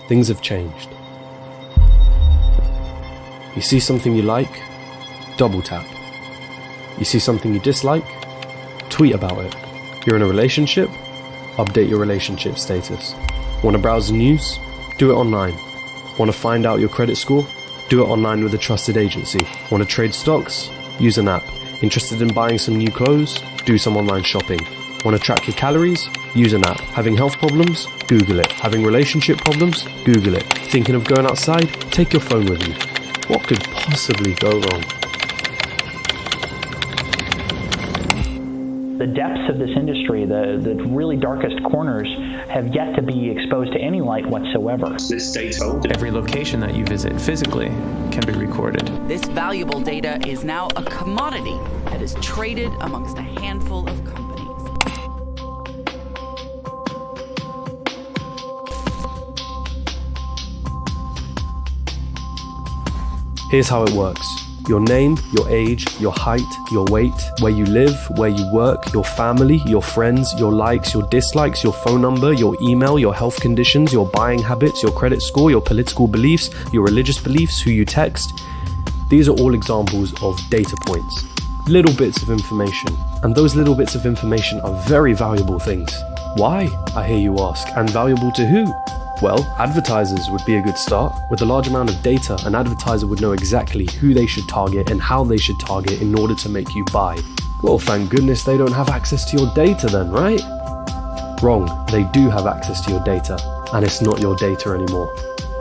things have changed. You see something you like, double tap. You see something you dislike, tweet about it. You're in a relationship, update your relationship status. Want to browse the news? Do it online. Want to find out your credit score? Do it online with a trusted agency. Want to trade stocks? Use an app. Interested in buying some new clothes? Do some online shopping. Want to track your calories? Use an app. Having health problems? Google it. Having relationship problems? Google it. Thinking of going outside? Take your phone with you. What could possibly go wrong? The depths of this industry, the really darkest corners, have yet to be exposed to any light whatsoever. This data, every location that you visit physically can be recorded. This valuable data is now a commodity that is traded amongst a handful of companies. Here's how it works. Your name, your age, your height, your weight, where you live, where you work, your family, your friends, your likes, your dislikes, your phone number, your email, your health conditions, your buying habits, your credit score, your political beliefs, your religious beliefs, who you text. These are all examples of data points, little bits of information. And those little bits of information are very valuable things. Why, I hear you ask, and valuable to who? Well, advertisers would be a good start. With a large amount of data, an advertiser would know exactly who they should target and how they should target in order to make you buy. Well, thank goodness they don't have access to your data then, right? Wrong, they do have access to your data, and it's not your data anymore.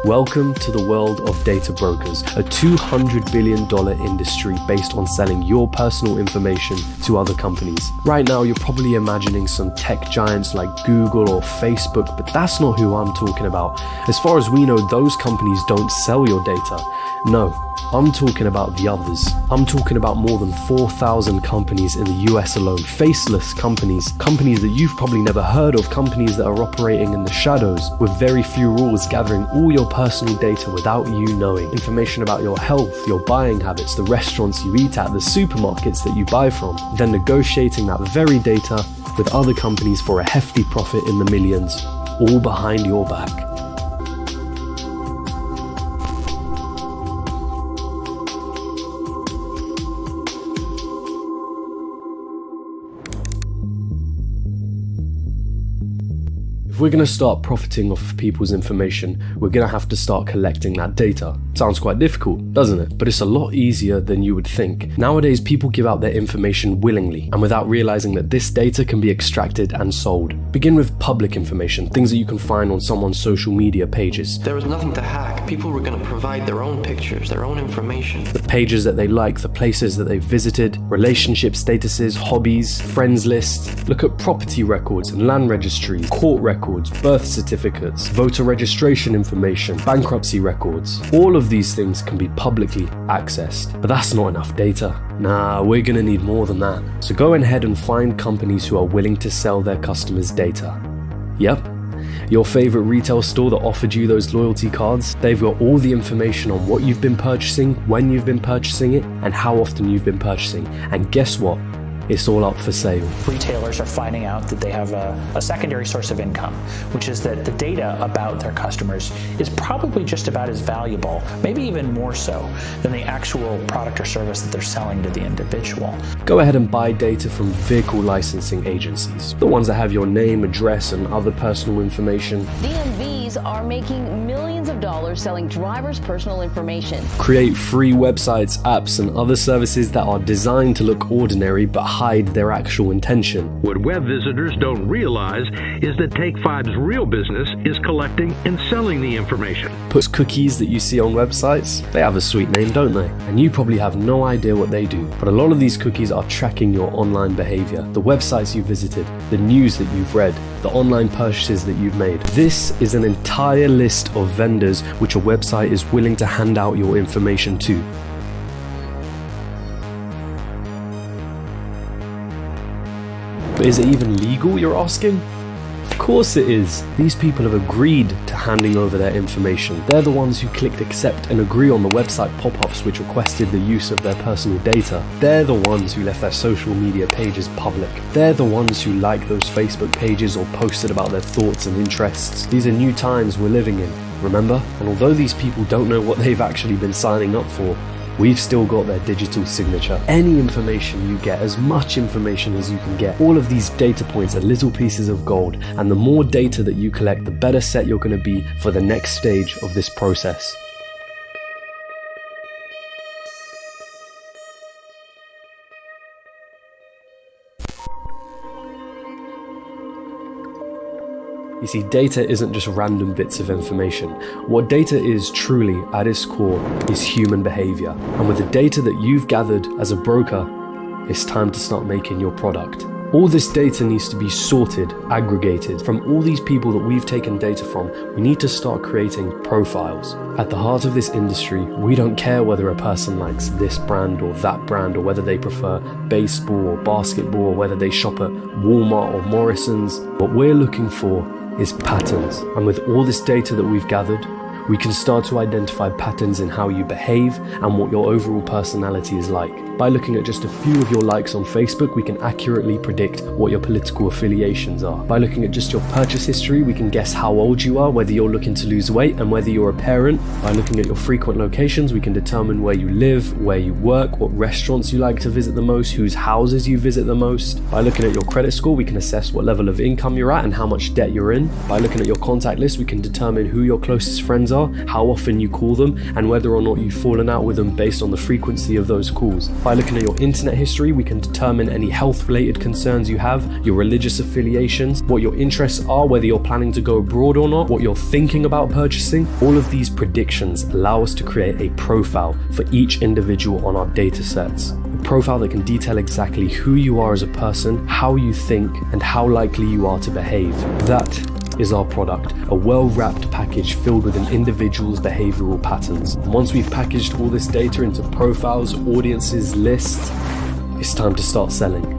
Welcome to the world of data brokers, a $200 billion industry based on selling your personal information to other companies. Right now, you're probably imagining some tech giants like Google or Facebook, but that's not who I'm talking about. As far as we know, those companies don't sell your data. No, I'm talking about the others. I'm talking about more than 4,000 companies in the US alone, faceless companies that you've probably never heard of, companies that are operating in the shadows with very few rules, gathering all your personal data without you knowing. Information about your health, your buying habits, the restaurants you eat at, the supermarkets that you buy from, then negotiating that very data with other companies for a hefty profit in the millions, all behind your back. If we're going to start profiting off of people's information, we're going to have to start collecting that data. Sounds quite difficult, doesn't it? But it's a lot easier than you would think. Nowadays, people give out their information willingly and without realizing that this data can be extracted and sold. Begin with public information, things that you can find on someone's social media pages. There was nothing to hack. People were going to provide their own pictures, their own information. The pages that they like, the places that they visited, relationship statuses, hobbies, friends lists. Look at property records and land registries, court records, birth certificates, voter registration information, bankruptcy records. All of these things can be publicly accessed, but that's not enough data. Nah, we're gonna need more than that. So go ahead and find companies who are willing to sell their customers' data. Yep, your favorite retail store that offered you those loyalty cards, they've got all the information on what you've been purchasing, when you've been purchasing it, and how often you've been purchasing. And guess what? It's all up for sale. Retailers are finding out that they have a secondary source of income, which is that the data about their customers is probably just about as valuable, maybe even more so, than the actual product or service that they're selling to the individual. Go ahead and buy data from vehicle licensing agencies, the ones that have your name, address, and other personal information. DMVs are making millions of dollars selling drivers' personal information. Create free websites, apps, and other services that are designed to look ordinary but hide their actual intention. What web visitors don't realize is that Take5's real business is collecting and selling the information. Puts cookies that you see on websites, they have a sweet name, don't they? And you probably have no idea what they do. But a lot of these cookies are tracking your online behavior, the websites you visited, the news that you've read, the online purchases that you've made. This is an entire list of vendors which a website is willing to hand out your information to. But is it even legal, you're asking? Of course it is. These people have agreed to handing over their information. They're the ones who clicked accept and agree on the website pop-ups which requested the use of their personal data. They're the ones who left their social media pages public. They're the ones who liked those Facebook pages or posted about their thoughts and interests. These are new times we're living in. remember? And although these people don't know what they've actually been signing up for, we've still got their digital signature. Any information you get, as much information as you can get, all of these data points are little pieces of gold, and the more data that you collect, the better set you're going to be for the next stage of this process. You see, data isn't just random bits of information. What data is truly, at its core, is human behavior. And with the data that you've gathered as a broker, it's time to start making your product. All this data needs to be sorted, aggregated. From all these people that we've taken data from, we need to start creating profiles. At the heart of this industry, we don't care whether a person likes this brand or that brand, or whether they prefer baseball or basketball, or whether they shop at Walmart or Morrison's. What we're looking for is patterns. And with all this data that we've gathered, we can start to identify patterns in how you behave and what your overall personality is like. By looking at just a few of your likes on Facebook, we can accurately predict what your political affiliations are. By looking at just your purchase history, we can guess how old you are, whether you're looking to lose weight, and whether you're a parent. By looking at your frequent locations, we can determine where you live, where you work, what restaurants you like to visit the most, whose houses you visit the most. By looking at your credit score, we can assess what level of income you're at and how much debt you're in. By looking at your contact list, we can determine who your closest friends are, how often you call them, and whether or not you've fallen out with them based on the frequency of those calls. By looking at your internet history, we can determine any health-related concerns you have, your religious affiliations, what your interests are, whether you're planning to go abroad or not, what you're thinking about purchasing. All of these predictions allow us to create a profile for each individual on our data sets. A profile that can detail exactly who you are as a person, how you think, and how likely you are to behave. That is our product, a well-wrapped package filled with an individual's behavioral patterns. And once we've packaged all this data into profiles, audiences, lists, it's time to start selling.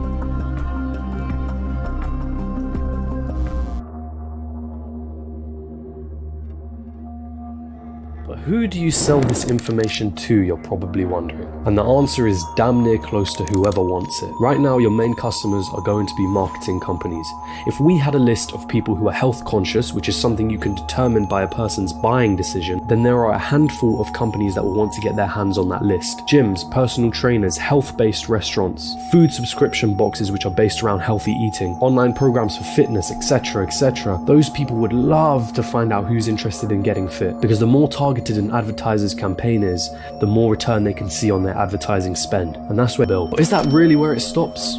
But who do you sell this information to, you're probably wondering? And the answer is damn near close to whoever wants it. Right now, your main customers are going to be marketing companies. If we had a list of people who are health conscious, which is something you can determine by a person's buying decision, then there are a handful of companies that will want to get their hands on that list. Gyms, personal trainers, health-based restaurants, food subscription boxes which are based around healthy eating, online programs for fitness, etc., etc. Those people would love to find out who's interested in getting fit, because the more targeted an advertiser's campaign is, the more return they can see on their advertising spend. And that's where Bill. But is that really where it stops?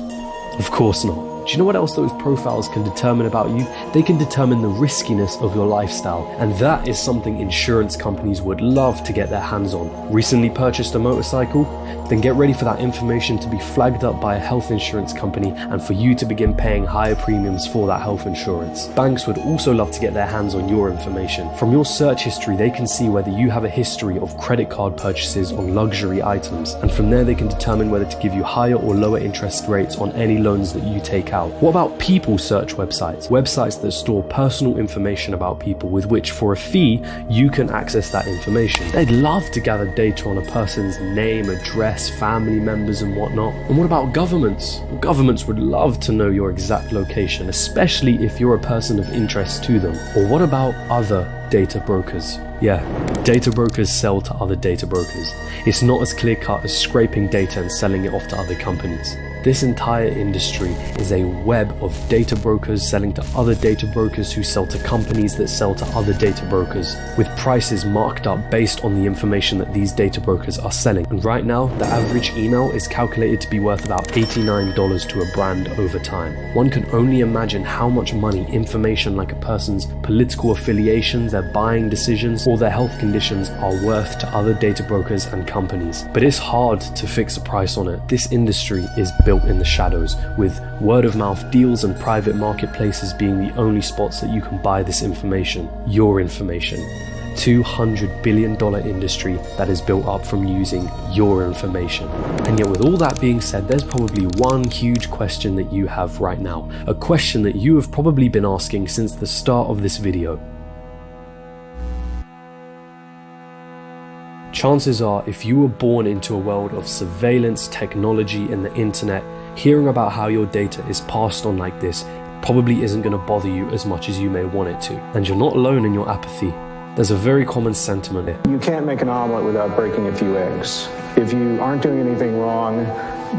Of course not. Do you know what else those profiles can determine about you? They can determine the riskiness of your lifestyle, and that is something insurance companies would love to get their hands on. Recently purchased a motorcycle? Then get ready for that information to be flagged up by a health insurance company and for you to begin paying higher premiums for that health insurance. Banks would also love to get their hands on your information. From your search history, they can see whether you have a history of credit card purchases on luxury items, and from there they can determine whether to give you higher or lower interest rates on any loans that you take out. What about people search websites? Websites that store personal information about people with which, for a fee, you can access that information. They'd love to gather data on a person's name, address, family members and whatnot. And what about governments? Governments would love to know your exact location, especially if you're a person of interest to them. Or what about other data brokers? Yeah, data brokers sell to other data brokers. It's not as clear-cut as scraping data and selling it off to other companies. This entire industry is a web of data brokers selling to other data brokers who sell to companies that sell to other data brokers, with prices marked up based on the information that these data brokers are selling. And right now, the average email is calculated to be worth about $89 to a brand over time. One can only imagine how much money information like a person's political affiliations, their buying decisions, or their health conditions are worth to other data brokers and companies. But it's hard to fix a price on it. This industry is built in the shadows, with word-of-mouth deals and private marketplaces being the only spots that you can buy this information, your information. $200 billion industry that is built up from using your information. And yet with all that being said, there's probably one huge question that you have right now, a question that you have probably been asking since the start of this video. Chances are, if you were born into a world of surveillance, technology, and the internet, hearing about how your data is passed on like this probably isn't going to bother you as much as you may want it to. And you're not alone in your apathy. There's a very common sentiment here. You can't make an omelet without breaking a few eggs. If you aren't doing anything wrong,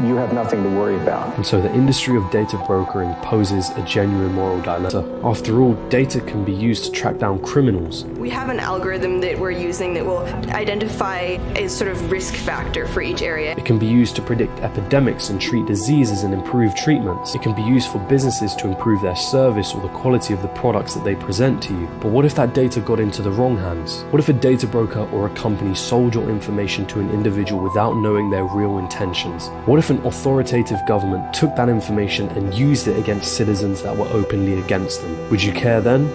you have nothing to worry about. And so the industry of data brokering poses a genuine moral dilemma. After all, data can be used to track down criminals. We have an algorithm that we're using that will identify a sort of risk factor for each area. It can be used to predict epidemics and treat diseases and improve treatments. It can be used for businesses to improve their service or the quality of the products that they present to you. But what if that data got into the wrong hands? What if a data broker or a company sold your information to an individual without knowing their real intentions? What if an authoritative government took that information and used it against citizens that were openly against them? Would you care then?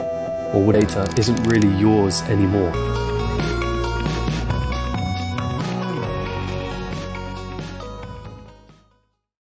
Or would data isn't really yours anymore?